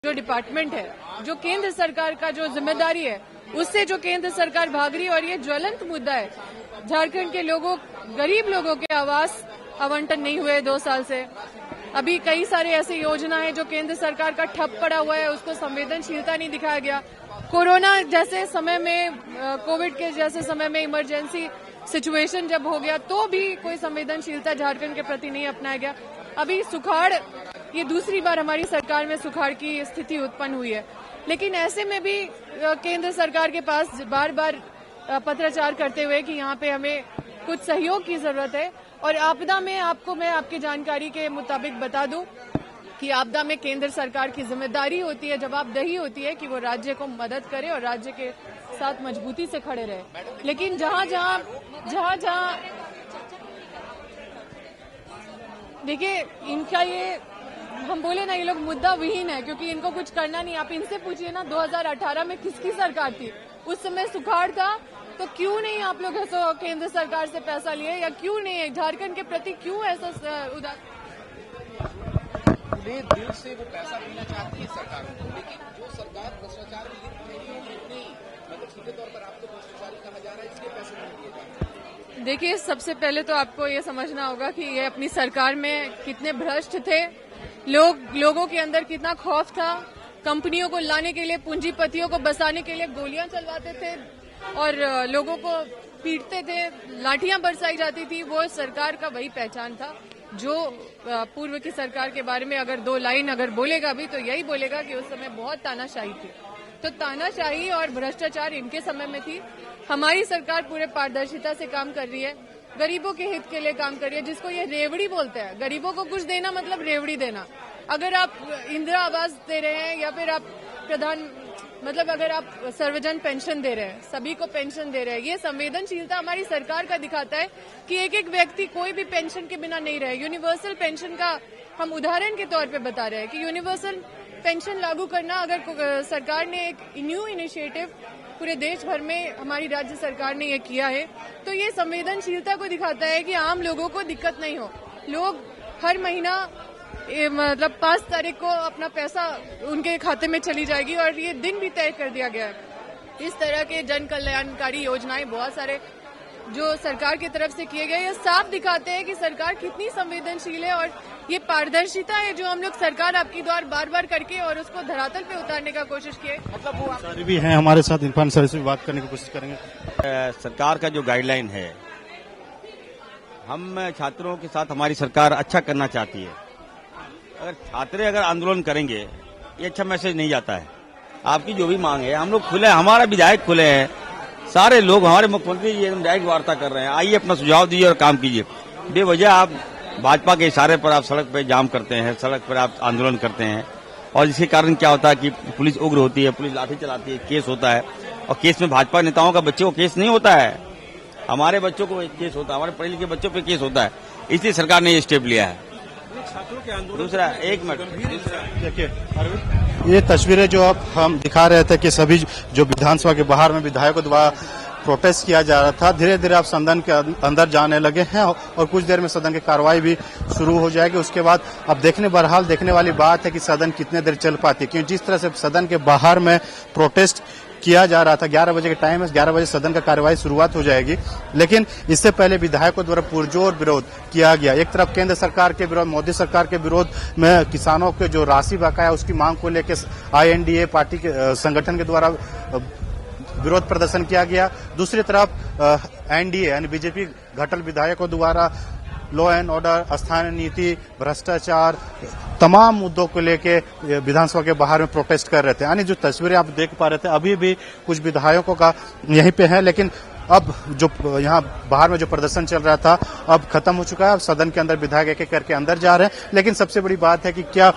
जो डिपार्टमेंट है, जो केंद्र सरकार का जो जिम्मेदारी है, उससे जो केंद्र सरकार भाग रही है। और ये ज्वलंत मुद्दा है। झारखंड के लोगों, गरीब लोगों के आवास आवंटन नहीं हुए 2 साल से। अभी कई सारे ऐसे योजना है जो केंद्र सरकार का ठप पड़ा हुआ है, उसको संवेदनशीलता नहीं दिखाया गया। कोरोना जैसे समय में, कोविड के जैसे समय में इमरजेंसी सिचुएशन जब हो गया तो भी कोई संवेदनशीलता झारखंड के प्रति नहीं अपनाया गया। अभी सुखाड़, ये दूसरी बार हमारी सरकार में सुखाड़ की स्थिति उत्पन्न हुई है। लेकिन ऐसे में भी केंद्र सरकार के पास बार बार पत्राचार करते हुए कि यहाँ पे हमें कुछ सहयोग की जरूरत है। और आपदा में आपको मैं आपकी जानकारी के मुताबिक बता दूं कि आपदा में केंद्र सरकार की जिम्मेदारी होती है, जवाबदेही होती है कि वो राज्य को मदद करे और राज्य के साथ मजबूती से खड़े रहे। लेकिन जहां जहां देखिए, इनका ये हम बोले ना, ये लोग मुद्दा विहीन है क्योंकि इनको कुछ करना नहीं। आप इनसे पूछिए ना, 2018 में किसकी सरकार थी? उस समय सुखाड़ था, तो क्यों नहीं आप लोग ऐसा केंद्र सरकार से पैसा लिए, या क्यों नहीं झारखंड के प्रति क्यों ऐसा उदार? दिल से वो पैसा मिलना चाहती है सरकार को, लेकिन जो सरकार भ्रष्टाचार में लिप्त नहीं, मतलब सीधे तौर पर आपको भ्रष्टाचारी कहा जा रहा है, इसलिए पैसे नहीं दिए जा रहे। देखिए, सबसे पहले तो आपको ये समझना होगा कि ये अपनी सरकार में कितने भ्रष्ट थे। लोगों के अंदर कितना खौफ था। कंपनियों को लाने के लिए, पूंजीपतियों को बसाने के लिए गोलियां चलवाते थे और लोगों को पीटते थे, लाठियां बरसाई जाती थी। वो सरकार का वही पहचान था जो पूर्व की सरकार के बारे में अगर 2 लाइन अगर बोलेगा भी तो यही बोलेगा कि उस समय बहुत तानाशाही थी। तो तानाशाही और भ्रष्टाचार इनके समय में थी। हमारी सरकार पूरे पारदर्शिता से काम कर रही है, गरीबों के हित के लिए काम कर रही है, जिसको ये रेवड़ी बोलते हैं। गरीबों को कुछ देना मतलब रेवड़ी देना। अगर आप इंदिरा आवास दे रहे हैं या फिर आप मतलब अगर आप सर्वजन पेंशन दे रहे हैं, सभी को पेंशन दे रहे हैं, ये संवेदनशीलता हमारी सरकार का दिखाता है कि एक एक व्यक्ति कोई भी पेंशन के बिना नहीं रहे। यूनिवर्सल पेंशन का हम उदाहरण के तौर पे बता रहे हैं कि यूनिवर्सल पेंशन लागू करना, अगर सरकार ने एक न्यू इनिशिएटिव पूरे देश भर में हमारी राज्य सरकार ने ये किया है, तो ये संवेदनशीलता को दिखाता है कि आम लोगों को दिक्कत नहीं हो। लोग हर महीना मतलब 5 तारीख को अपना पैसा उनके खाते में चली जाएगी और ये दिन भी तय कर दिया गया है। इस तरह के जन कल्याणकारी योजनाएं बहुत सारे जो सरकार की तरफ से किए गए, ये साफ दिखाते हैं कि सरकार कितनी संवेदनशील है। और ये पारदर्शिता है जो हम लोग सरकार आपकी द्वार बार बार करके और उसको धरातल पे उतारने का कोशिश किए। मतलब वो सारे भी हैं हमारे साथ, इरफान सर से बात करने की कोशिश करेंगे। सरकार का जो गाइडलाइन है, हम छात्रों के साथ हमारी सरकार अच्छा करना चाहती है। अगर छात्र अगर आंदोलन करेंगे, ये अच्छा मैसेज नहीं जाता है। आपकी जो भी मांग है, हम लोग खुले हैं, हमारा विधायक खुले हैं, सारे लोग, हमारे मुख्यमंत्री जी एकदम डायरेक्ट वार्ता कर रहे हैं। आइए अपना सुझाव दीजिए और काम कीजिए। बेवजह आप भाजपा के इशारे पर आप सड़क पर जाम करते हैं, सड़क पर आप आंदोलन करते हैं, और इसके कारण क्या होता है कि पुलिस उग्र होती है, पुलिस लाठी चलाती है, केस होता है। और केस में भाजपा नेताओं का बच्चों को केस नहीं होता है, हमारे बच्चों को केस होता है, हमारे पढ़े लिखे बच्चों पर केस होता है। इसलिए सरकार ने ये स्टेप लिया है। दूसरा, एक मिनट देखिए, ये तस्वीरें जो अब हम दिखा रहे थे कि सभी जो विधानसभा के बाहर में विधायकों द्वारा प्रोटेस्ट किया जा रहा था, धीरे धीरे अब सदन के अंदर जाने लगे हैं और कुछ देर में सदन की कार्रवाई भी शुरू हो जाएगी। उसके बाद अब बहरहाल देखने वाली बात है कि सदन कितने देर चल पाती है, क्योंकि जिस तरह से सदन के बाहर में प्रोटेस्ट किया जा रहा था, 11 बजे का टाइम है, 11 बजे सदन का कार्यवाही शुरुआत हो जाएगी। लेकिन इससे पहले विधायकों द्वारा पुरजोर विरोध किया गया। एक तरफ केंद्र सरकार के विरोध, मोदी सरकार के विरोध में किसानों के जो राशि बकाया उसकी मांग को लेकर INDA पार्टी के संगठन के द्वारा विरोध प्रदर्शन किया गया। दूसरी तरफ NDA यानी बीजेपी घटल विधायकों द्वारा लॉ एंड ऑर्डर, स्थानीय नीति, भ्रष्टाचार, तमाम मुद्दों को लेके विधानसभा के बाहर में प्रोटेस्ट कर रहे थे। यानी जो तस्वीरें आप देख पा रहे थे, अभी भी कुछ विधायकों का यहीं पे है, लेकिन अब जो यहाँ बाहर में जो प्रदर्शन चल रहा था अब खत्म हो चुका है। अब सदन के अंदर विधायक एक एक करके अंदर जा रहे हैं। लेकिन सबसे बड़ी बात है कि क्या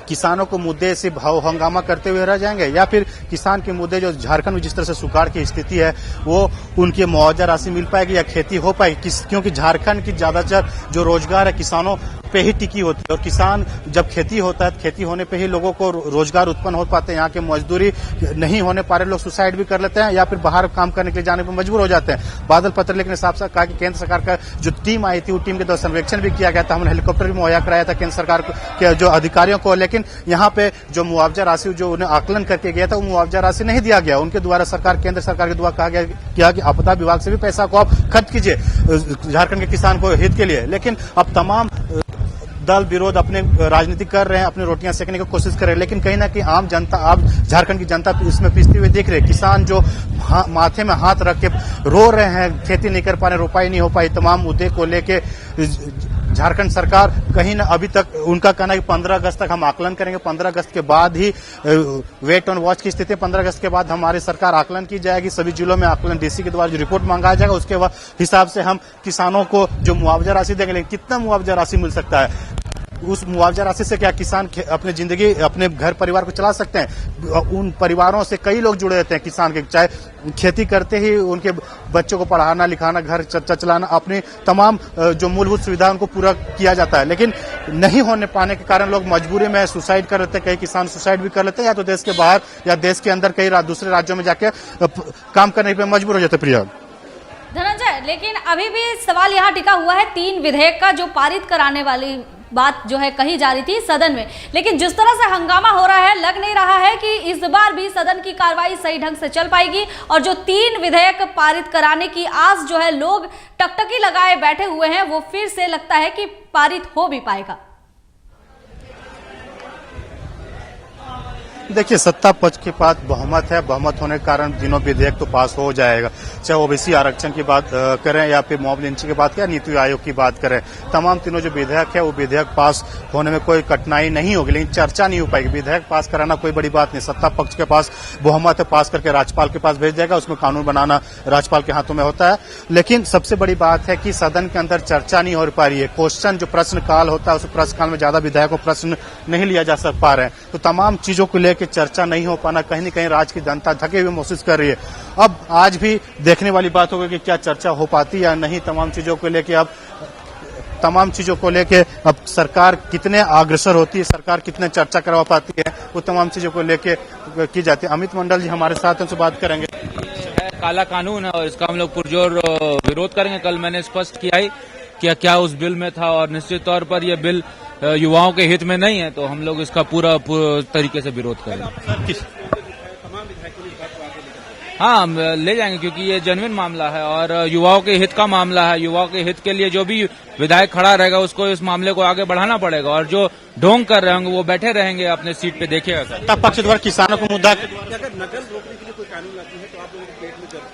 किसानों को मुद्दे से भाव हंगामा करते हुए रह जाएंगे, या फिर किसान के मुद्दे जो झारखंड में जिस तरह से सुखाड़ की स्थिति है वो उनकी मुआवजा राशि मिल पाएगी या खेती हो पाएगी, क्योंकि झारखंड की ज्यादातर जो रोजगार है किसानों पे ही टिकी होती है। और किसान जब खेती होता है, खेती होने पे ही लोगों को रोजगार उत्पन्न हो पाते हैं। यहाँ के मजदूरी नहीं होने पा रहे, लोग सुसाइड भी कर लेते हैं या फिर बाहर काम करने के लिए जाने पर मजबूर हो जाते हैं। बादल पत्रलेख ने साफ साफ कहा कि केंद्र सरकार का जो टीम आई थी, वो टीम के द्वारा सर्वेक्षण भी किया गया था, हमने हेलीकॉप्टर भी मुहैया कराया था केंद्र सरकार के जो अधिकारियों को, लेकिन यहाँ पे जो मुआवजा राशि जो उन्हें आकलन करके गया था, वो मुआवजा राशि नहीं दिया गया। उनके द्वारा केंद्र सरकार के द्वारा कहा गया कि आपदा विभाग से भी पैसा को आप खर्च कीजिए झारखंड के किसान को हित के लिए। लेकिन अब तमाम दल विरोध अपने राजनीति कर रहे हैं, अपनी रोटियां सेकने की कोशिश कर रहे हैं, लेकिन कहीं ना कहीं आम जनता, आप झारखंड की जनता इसमें पिसती हुई दिख रही है। किसान जो माथे में हाथ रख के रो रहे हैं, खेती नहीं कर पा रहे, रोपाई नहीं हो पाई, तमाम मुद्दे को लेके झारखंड सरकार कहीं ना अभी तक उनका कहना है कि 15 अगस्त तक हम आकलन करेंगे, 15 अगस्त के बाद ही वेट ऑन वॉच की स्थिति है। 15 अगस्त के बाद हमारी सरकार आकलन की जाएगी, सभी जिलों में आकलन डीसी के द्वारा जो रिपोर्ट मंगाया जाएगा, उसके बाद हिसाब से हम किसानों को जो मुआवजा राशि देंगे। लेकिन कितना मुआवजा राशि मिल सकता है? उस मुआवजा राशि से क्या किसान अपने जिंदगी, अपने घर परिवार को चला सकते हैं? उन परिवारों से कई लोग जुड़े रहते हैं किसान के, चाहे खेती करते ही उनके बच्चों को पढ़ाना लिखाना, घर चलाना, अपनी तमाम जो मूलभूत सुविधा उनको पूरा किया जाता है। लेकिन नहीं होने पाने के कारण लोग मजबूरी में सुसाइड कर लेते हैं। कई किसान सुसाइड भी कर लेते हैं, या तो देश के बाहर या देश के अंदर कई दूसरे राज्यों में जाके काम करने पर मजबूर हो जाते। प्रिया धनंजय, लेकिन अभी भी सवाल यहाँ टिका हुआ है 3 विधेयक का जो पारित कराने वाली बात जो है कही जा रही थी सदन में, लेकिन जिस तरह से हंगामा हो रहा है, लग नहीं रहा है कि इस बार भी सदन की कार्रवाई सही ढंग से चल पाएगी। और जो 3 विधेयक पारित कराने की आस जो है लोग टकटकी लगाए बैठे हुए हैं, वो फिर से लगता है कि पारित हो भी पाएगा। देखिए, सत्ता पक्ष के पास बहुमत है, बहुमत होने के कारण तीनों विधेयक तो पास हो जाएगा। चाहे ओबीसी आरक्षण की बात करें या फिर मॉब लिंचिंग की बात करें, नीति आयोग की बात करें, तमाम तीनों जो विधेयक है वो विधेयक पास होने में कोई कठिनाई नहीं होगी। लेकिन चर्चा नहीं हो पाएगी। विधेयक पास कराना कोई बड़ी बात नहीं, सत्ता पक्ष के पास बहुमत है, पास करके राज्यपाल के पास भेज देगा, उसमें कानून बनाना राज्यपाल के हाथों में होता है। लेकिन सबसे बड़ी बात है कि सदन के अंदर चर्चा नहीं हो पा रही है। क्वेश्चन जो प्रश्न काल होता है, उस प्रश्न काल में ज्यादा विधायकों को प्रश्न नहीं लिया जा पा रहे हैं, तो तमाम चीजों को लेकर चर्चा नहीं हो पाना, कहीं न कहीं राज्य की जनता थके हुए महसूस कर रही है। अब आज भी देखने वाली बात होगी कि क्या चर्चा हो पाती या नहीं। तमाम चीजों को लेके अब सरकार कितने अग्रसर होती है, सरकार कितने चर्चा करवा पाती है, वो तमाम चीजों को लेके की जाती है। अमित मंडल जी हमारे साथ, उनसे बात करेंगे। काला कानून है और इसका हम लोग पुरजोर विरोध करेंगे। कल मैंने स्पष्ट किया ही कि क्या उस बिल में था, और निश्चित तौर पर यह बिल युवाओं के हित में नहीं है, तो हम लोग इसका पूरा तरीके से विरोध करेंगे। हाँ, हम ले जाएंगे क्योंकि ये जेन्युइन मामला है और युवाओं के हित का मामला है। युवाओं के हित के लिए जो भी विधायक खड़ा रहेगा उसको इस मामले को आगे बढ़ाना पड़ेगा, और जो ढोंग कर रहे होंगे वो बैठे रहेंगे अपने सीट पे, देखिएगा। सत्ता पक्ष द्वारा किसानों को मुद्दा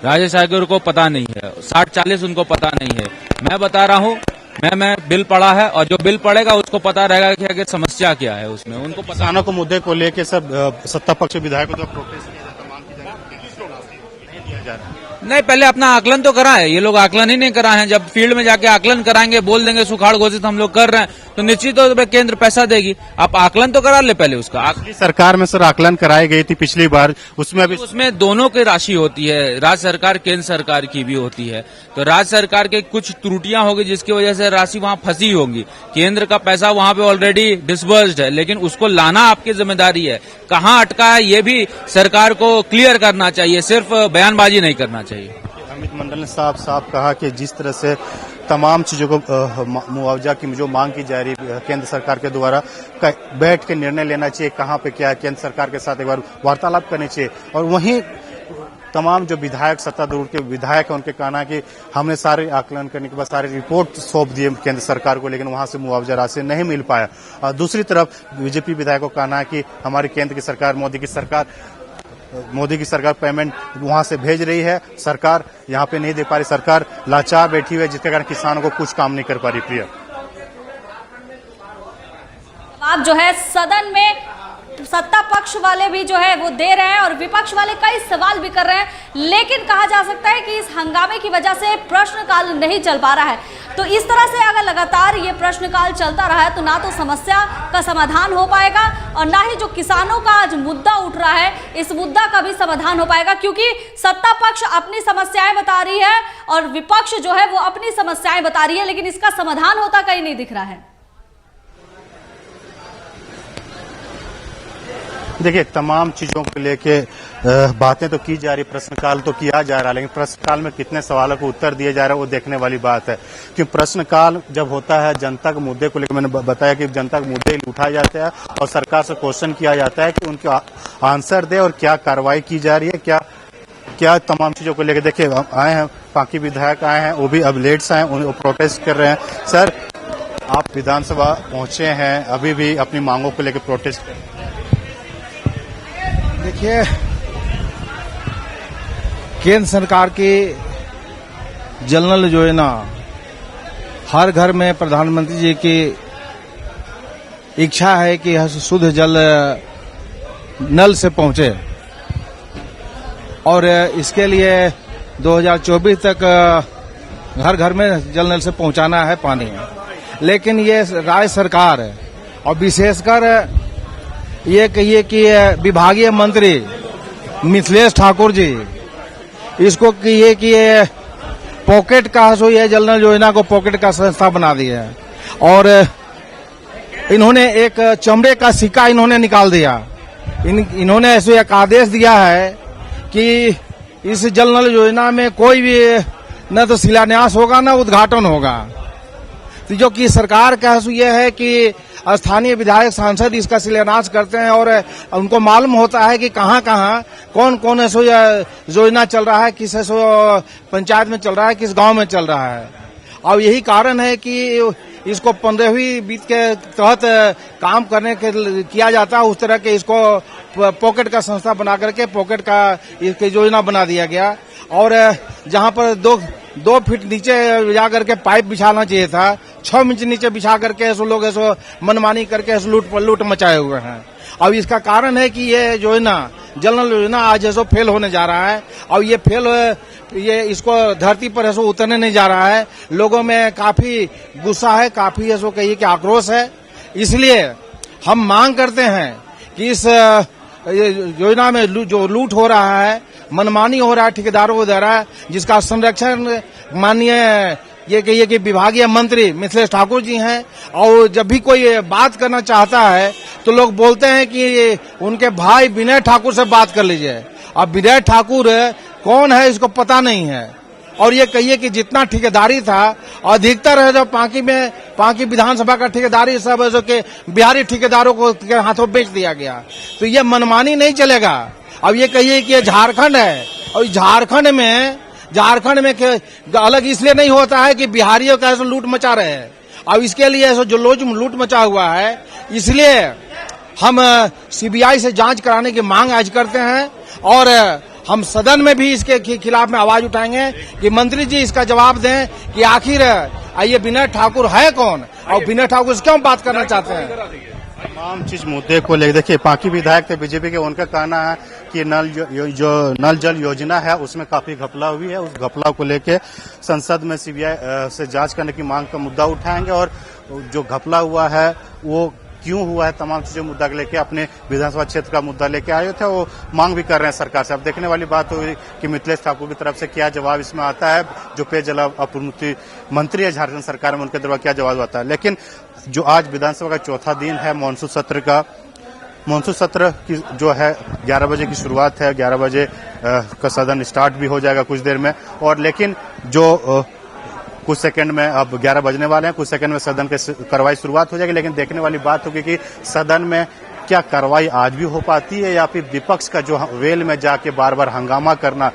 राजेश आगर को पता नहीं है, 60-40 उनको पता नहीं है। मैं बता रहा हूँ, मैं बिल पढ़ा है, और जो बिल पढ़ेगा उसको पता रहेगा कि आगे समस्या क्या है उसमें, उनको किसानों को मुद्दे को लेकर सब सत्ता पक्ष विधायकों द्वारा प्रोटेस्ट किया जा रहा है। नहीं, पहले अपना आकलन तो कराएं। ये लोग आकलन ही नहीं कराए हैं। जब फील्ड में जाके आकलन कराएंगे, बोल देंगे सुखाड़ घोषित हम लोग कर रहे हैं, तो निश्चित तौर पर केंद्र पैसा देगी। आप आकलन तो करा ले पहले उसका। सरकार में सर आकलन कराई गई थी पिछली बार, उसमें दोनों की राशि होती है, राज्य सरकार केंद्र सरकार की भी होती है। तो राज्य सरकार के कुछ त्रुटियां होगी जिसकी वजह से राशि वहां फंसी होगी। केंद्र का पैसा वहां पे ऑलरेडी डिसबर्स्ड है, लेकिन उसको लाना आपकी जिम्मेदारी है। कहां अटका है ये भी सरकार को क्लियर करना चाहिए, सिर्फ बयानबाजी नहीं करना चाहिए। अमित मंडल ने साफ कहा कि जिस तरह से तमाम चीजों को मुआवजा की जो मांग की जा रही है केंद्र सरकार के द्वारा, बैठ के निर्णय लेना चाहिए, कहां पे क्या है, केंद्र सरकार के साथ एक बार वार्तालाप करनी चाहिए। और वहीं तमाम जो विधायक, सत्तारूढ़ के विधायक है, उनके कहना है कि हमने सारे आकलन करने के बाद सारे रिपोर्ट सौंप दिए केंद्र सरकार को, लेकिन वहां से मुआवजा राशि नहीं मिल पाया। और दूसरी तरफ बीजेपी विधायकों का कहना है कि हमारी केंद्र की सरकार, मोदी की सरकार पेमेंट वहां से भेज रही है, सरकार यहां पे नहीं दे पा रही, सरकार लाचार बैठी हुई है, जिसके कारण किसानों को कुछ काम नहीं कर पा रही। प्रिया, आप जो है सदन में सत्ता पक्ष वाले भी जो है वो दे रहे हैं और विपक्ष वाले कई सवाल भी कर रहे हैं, लेकिन कहा जा सकता है कि इस हंगामे की वजह से प्रश्नकाल नहीं चल पा रहा है। तो इस तरह से अगर लगातार ये प्रश्नकाल चलता रहा है तो ना तो समस्या का समाधान हो पाएगा और ना ही जो किसानों का आज मुद्दा उठ रहा है इस मुद्दा का भी समाधान हो पाएगा, क्योंकि सत्ता पक्ष अपनी समस्याएं बता रही है और विपक्ष जो है वो अपनी समस्याएं बता रही है, लेकिन इसका समाधान होता कहीं नहीं दिख रहा है। देखिए, तमाम चीजों को लेके बातें तो की जा रही, प्रश्नकाल तो किया जा रहा है, लेकिन प्रश्नकाल में कितने सवालों को उत्तर दिए जा रहे हैं वो देखने वाली बात है। क्योंकि प्रश्नकाल जब होता है जनता के मुद्दे को लेकर, मैंने बताया कि जनता के मुद्दे उठाए जाते हैं और सरकार से क्वेश्चन किया जाता है कि उनके आंसर दे और क्या कार्रवाई की जा रही है, क्या तमाम चीजों को लेकर। देखिए, आए हैं पांकी विधायक आए हैं, वो भी अब लेट्स आए हैं, वो प्रोटेस्ट कर रहे हैं। सर, आप विधानसभा पहुंचे हैं, अभी भी अपनी मांगों को लेकर प्रोटेस्ट कर रहे हैं। देखिए, केंद्र सरकार की जल नल योजना हर घर में प्रधानमंत्री जी की इच्छा है कि शुद्ध जल नल से पहुंचे और इसके लिए 2024 तक घर घर में जल नल से पहुंचाना है पानी। लेकिन ये राज्य सरकार और विशेषकर ये कहिए कि विभागीय मंत्री मिथिलेश ठाकुर जी इसको कहिए कि ये पॉकेट का सो ये जल नल योजना को पॉकेट का संस्था बना दिया है और इन्होंने एक चमड़े का सिक्का इन्होंने निकाल दिया। इन्होंने ऐसे एक आदेश दिया है कि इस जल नल योजना में कोई भी न तो शिलान्यास होगा न उद्घाटन होगा। तो जो कि सरकार का यह है कि स्थानीय विधायक सांसद इसका शिलान्यास करते हैं और उनको मालूम होता है कि कहाँ कहाँ कौन कौन ऐसो योजना चल रहा है, किस ऐसो पंचायत में चल रहा है, किस गांव में चल रहा है। और यही कारण है कि इसको 15वीं वित्त के तहत काम करने के किया जाता है। उस तरह के इसको पॉकेट का संस्था बना करके पॉकेट का इसकी योजना बना दिया गया और जहां पर दो फीट नीचे जा करके पाइप बिछाना चाहिए था, 6 इंच नीचे बिछा करके ऐसे लोग ऐसो मनमानी करके ऐसे लूट मचाए हुए हैं। अब इसका कारण है कि ये योजना जल नल योजना आज ऐसो फेल होने जा रहा है और ये इसको धरती पर ऐसो उतरने नहीं जा रहा है। लोगों में काफी गुस्सा है, काफी ऐसो कहिए कि आक्रोश है। इसलिए हम मांग करते हैं कि इस योजना में जो लूट हो रहा है, मनमानी हो रहा है ठेकेदारों के द्वारा, जिसका संरक्षण माननीय ये कहिए कि विभागीय मंत्री मिथिलेश ठाकुर जी हैं और जब भी कोई बात करना चाहता है तो लोग बोलते हैं कि उनके भाई विनय ठाकुर से बात कर लीजिए। अब विनय ठाकुर कौन है इसको पता नहीं है और ये कहिए कि जितना ठेकेदारी था अधिकतर है जो पांकी विधानसभा का ठेकेदारी सब जो के बिहारी ठेकेदारों को हाथों बेच दिया गया। तो ये मनमानी नहीं चलेगा। अब ये कहिए कि ये झारखंड है और झारखंड में अलग इसलिए नहीं होता है कि बिहारियों का ऐसा लूट मचा रहे हैं। अब इसके लिए ऐसा जो लूट मचा हुआ है, इसलिए हम सीबीआई से जांच कराने की मांग आज करते हैं और हम सदन में भी इसके खिलाफ में आवाज उठाएंगे कि मंत्री जी इसका जवाब दें कि आखिर ये विनय ठाकुर है कौन और विनय ठाकुर से क्यों बात करना चाहते हैं। तमाम चीज मुद्दे को लेकर देखिए, पांकी विधायक थे बीजेपी के, उनका कहना है कि जो नल जल योजना है उसमें काफी घपला हुई है। उस घपला को लेकर संसद में सीबीआई से जांच करने की मांग का मुद्दा उठाएंगे और जो घपला हुआ है वो क्यों हुआ है, तमाम चीजें मुद्दा लेके अपने विधानसभा क्षेत्र का मुद्दा लेके आए थे, वो मांग भी कर रहे हैं सरकार से। अब देखने वाली बात हुई कि मिथिलेश ठाकुर की तरफ से क्या जवाब इसमें आता है, जो पेयजल आपूर्ति मंत्री है झारखंड सरकार में, उनके द्वारा क्या जवाब आता है। लेकिन जो आज विधानसभा का चौथा दिन है मानसून सत्र की जो है 11 बजे की शुरुआत है, 11 बजे का सदन स्टार्ट भी हो जाएगा कुछ देर में। और लेकिन जो कुछ सेकंड में अब 11 बजने वाले हैं, कुछ सेकंड में सदन की कार्रवाई शुरुआत हो जाएगी। लेकिन देखने वाली बात होगी कि सदन में क्या कार्रवाई आज भी हो पाती है या फिर विपक्ष का जो वेल में जाके बार बार हंगामा करना,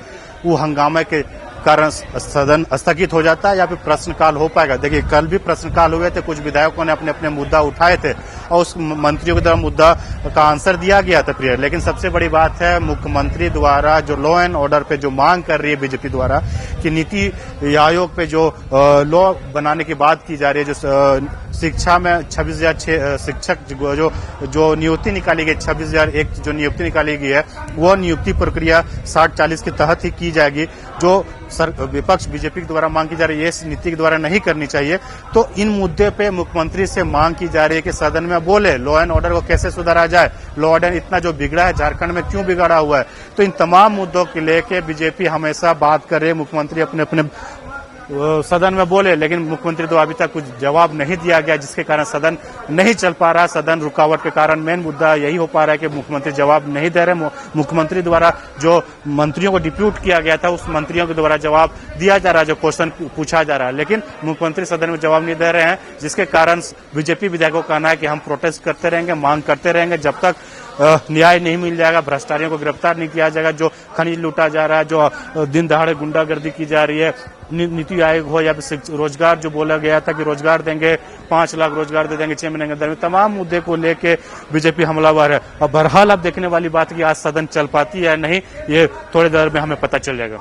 वो हंगामे के कारण सदन स्थगित हो जाता है या फिर प्रश्नकाल हो पाएगा। देखिए, कल भी प्रश्नकाल हुए थे, कुछ विधायकों ने अपने अपने मुद्दा उठाए थे और उस मंत्रियों के द्वारा मुद्दा का आंसर दिया गया था प्रिय। लेकिन सबसे बड़ी बात है मुख्यमंत्री द्वारा जो लॉ एंड ऑर्डर पे जो मांग कर रही है बीजेपी द्वारा कि नीति आयोग पे जो लॉ बनाने की बात की जा रही है, जो शिक्षा में 26,000 शिक्षक जो नियुक्ति निकाली गई, 26,001 जो नियुक्ति निकाली गई है, वो नियुक्ति प्रक्रिया 60-40 के तहत ही की जाएगी। जो विपक्ष बीजेपी के द्वारा मांग की जा रही है, इस नीति के द्वारा नहीं करनी चाहिए। तो इन मुद्दे पे मुख्यमंत्री से मांग की जा रही है कि सदन में बोले लॉ एंड ऑर्डर को कैसे सुधारा जाए, लॉ ऑर्डर इतना जो बिगड़ा है झारखंड में क्यों बिगड़ा हुआ है। तो इन तमाम मुद्दों के लेके बीजेपी हमेशा बात कर रही है, मुख्यमंत्री अपने अपने सदन में बोले, लेकिन मुख्यमंत्री द्वारा अभी तक कुछ जवाब नहीं दिया गया, जिसके कारण सदन नहीं चल पा रहा। सदन रुकावट के कारण मेन मुद्दा यही हो पा रहा है कि मुख्यमंत्री जवाब नहीं दे रहे। मुख्यमंत्री द्वारा जो मंत्रियों को डिप्यूट किया गया था, उस मंत्रियों के द्वारा जवाब दिया जा रहा है, जो क्वेश्चन पूछा जा रहा है, लेकिन मुख्यमंत्री सदन में जवाब नहीं दे रहे हैं, जिसके कारण बीजेपी विधायकों का कहना है कि हम प्रोटेस्ट करते रहेंगे, मांग करते रहेंगे जब तक न्याय नहीं मिल जाएगा, भ्रष्टाचारियों को गिरफ्तार नहीं किया जाएगा, जो खनिज लूटा जा रहा है, जो दिन दहाड़े गुंडागर्दी की जा रही है, नीति आयोग हो या रोजगार जो बोला गया था कि रोजगार देंगे, 5 लाख रोजगार दे देंगे 6 महीने के अंदर में, तमाम मुद्दे को लेके बीजेपी हमलावर है। अब बहरहाल अब देखने वाली बात कि आज सदन चल पाती है नहीं, ये थोड़ी देर में हमें पता चल जाएगा।